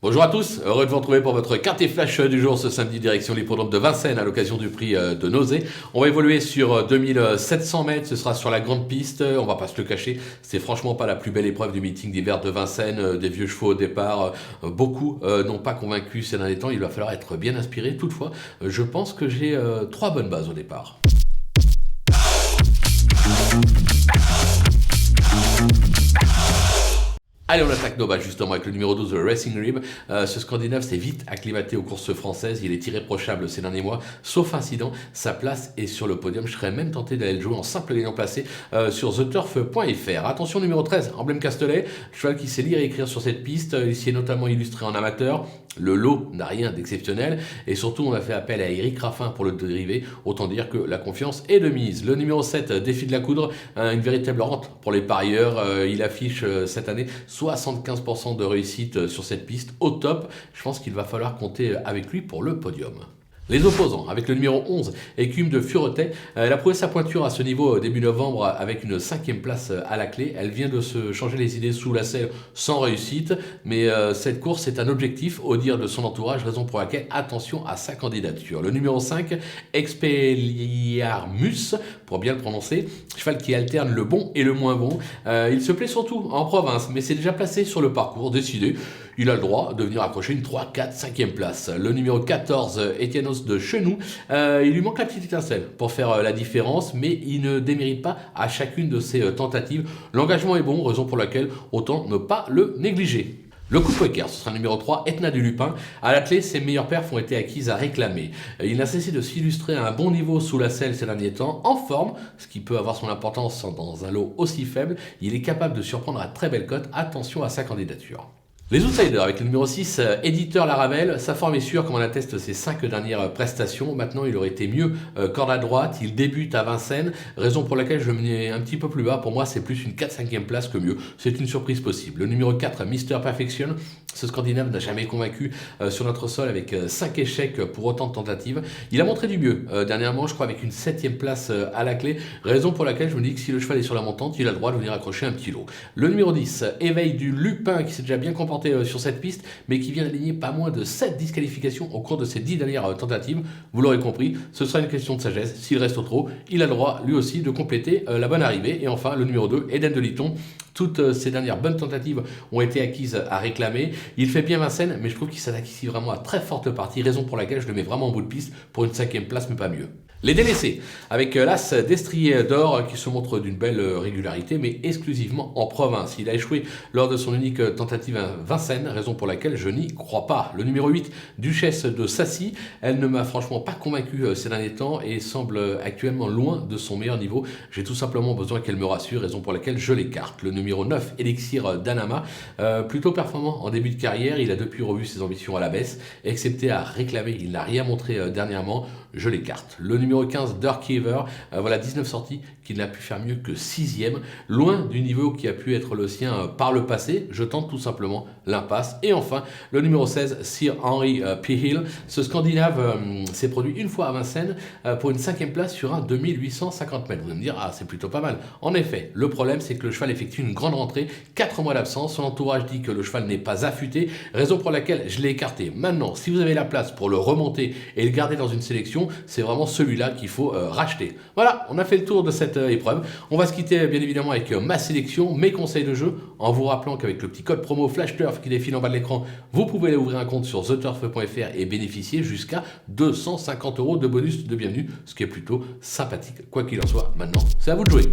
Bonjour à tous, heureux de vous retrouver pour votre quintet flash du jour ce samedi direction l'hippodrome de Vincennes à l'occasion du prix de Nausée. On va évoluer sur 2700 mètres, ce sera sur la grande piste, on va pas se le cacher, c'est franchement pas la plus belle épreuve du meeting d'hiver de Vincennes, des vieux chevaux au départ, beaucoup n'ont pas convaincu ces derniers temps, il va falloir être bien inspiré. Toutefois, je pense que j'ai trois bonnes bases au départ. Allez, on attaque nos bases justement avec le numéro 12, le Racing Rib. Ce Scandinave s'est vite acclimaté aux courses françaises. Il est irréprochable ces derniers mois, sauf incident. Sa place est sur le podium. Je serais même tenté d'aller le jouer en simple gagnant placé sur theturf.fr. Attention, numéro 13, Emblème Castellet. Cheval qui sait lire et écrire sur cette piste. Il s'y est notamment illustré en amateur. Le lot n'a rien d'exceptionnel. Et surtout, on a fait appel à Eric Raffin pour le dérivé. Autant dire que la confiance est de mise. Le numéro 7, Défi de la Coudre. Une véritable rente pour les parieurs. Il affiche cette année 75% de réussite sur cette piste au top. Je pense qu'il va falloir compter avec lui pour le podium. Les opposants, avec le numéro 11, Écume de Furetet. Elle a prouvé sa pointure à ce niveau début novembre avec une 5e place à la clé. Elle vient de se changer les idées sous la selle sans réussite. Mais cette course est un objectif au dire de son entourage, raison pour laquelle attention à sa candidature. Le numéro 5, Expelliarmus, pour bien le prononcer. Cheval qui alterne le bon et le moins bon. Il se plaît surtout en province, mais c'est déjà placé sur le parcours, décidé. Il a le droit de venir accrocher une 3, 4, 5e place. Le numéro 14, Étienne Os de Chenou, il lui manque la petite étincelle pour faire la différence, mais il ne démérite pas à chacune de ses tentatives. L'engagement est bon, raison pour laquelle autant ne pas le négliger. Le coup de poker, ce sera le numéro 3, Etna du Lupin. À l'attelé, ses meilleures perfs ont été acquises à réclamer. Il n'a cessé de s'illustrer à un bon niveau sous la selle ces derniers temps, en forme, ce qui peut avoir son importance dans un lot aussi faible. Il est capable de surprendre à très belle cote. Attention à sa candidature. Les outsiders avec le numéro 6, Éditeur Laravel, sa forme est sûre comme en attestent ses 5 dernières prestations. Maintenant, il aurait été mieux corde à droite, il débute à Vincennes, raison pour laquelle je le mets un petit peu plus bas. Pour moi, c'est plus une 4-5e place que mieux. C'est une surprise possible. Le numéro 4, Mister Perfection, ce Scandinave n'a jamais convaincu sur notre sol avec 5 échecs pour autant de tentatives. Il a montré du mieux dernièrement, je crois, avec une 7e place à la clé, raison pour laquelle je me dis que si le cheval est sur la montante, il a le droit de venir accrocher un petit lot. Le numéro 10, Éveil du Lupin, qui s'est déjà bien comporté sur cette piste, mais qui vient d'aligner pas moins de 7 disqualifications au cours de ses 10 dernières tentatives. Vous l'aurez compris, ce sera une question de sagesse. S'il reste au trot, il a le droit lui aussi de compléter la bonne arrivée. Et enfin, le numéro 2, Eden de Liton. Toutes ces dernières bonnes tentatives ont été acquises à réclamer. Il fait bien Vincennes, mais je trouve qu'il s'attaque ici vraiment à très forte partie, raison pour laquelle je le mets vraiment en bout de piste pour une 5e place, mais pas mieux. Les délaissés, avec l'As d'Estrier d'Or qui se montre d'une belle régularité, mais exclusivement en province. Il a échoué lors de son unique tentative à Vincennes, raison pour laquelle je n'y crois pas. Le numéro 8, Duchesse de Sassy, elle ne m'a franchement pas convaincu ces derniers temps et semble actuellement loin de son meilleur niveau. J'ai tout simplement besoin qu'elle me rassure, raison pour laquelle je l'écarte. Le numéro 9, Elixir d'Anama, plutôt performant en début de carrière, il a depuis revu ses ambitions à la baisse, excepté à réclamer, il n'a rien montré dernièrement, je l'écarte. Le numéro 15, Darkiver, voilà 19 sorties, qu'il n'a pu faire mieux que 6e, loin du niveau qui a pu être le sien par le passé. Je tente tout simplement l'impasse. Et enfin, le numéro 16, Sir Henry P. Hill. Ce Scandinave s'est produit une fois à Vincennes pour une 5e place sur un 2850 mètres. Vous allez me dire, ah, c'est plutôt pas mal. En effet, le problème, c'est que le cheval effectue une grande rentrée, 4 mois d'absence. Son entourage dit que le cheval n'est pas affûté, raison pour laquelle je l'ai écarté. Maintenant, si vous avez la place pour le remonter et le garder dans une sélection, c'est vraiment celui-là qu'il faut racheter. Voilà, on a fait le tour de cette épreuve. On va se quitter bien évidemment avec ma sélection, mes conseils de jeu, en vous rappelant qu'avec le petit code promo FlashTurf qui défile en bas de l'écran, vous pouvez aller ouvrir un compte sur theturf.fr et bénéficier jusqu'à 250 € de bonus de bienvenue, ce qui est plutôt sympathique. Quoi qu'il en soit, maintenant, c'est à vous de jouer.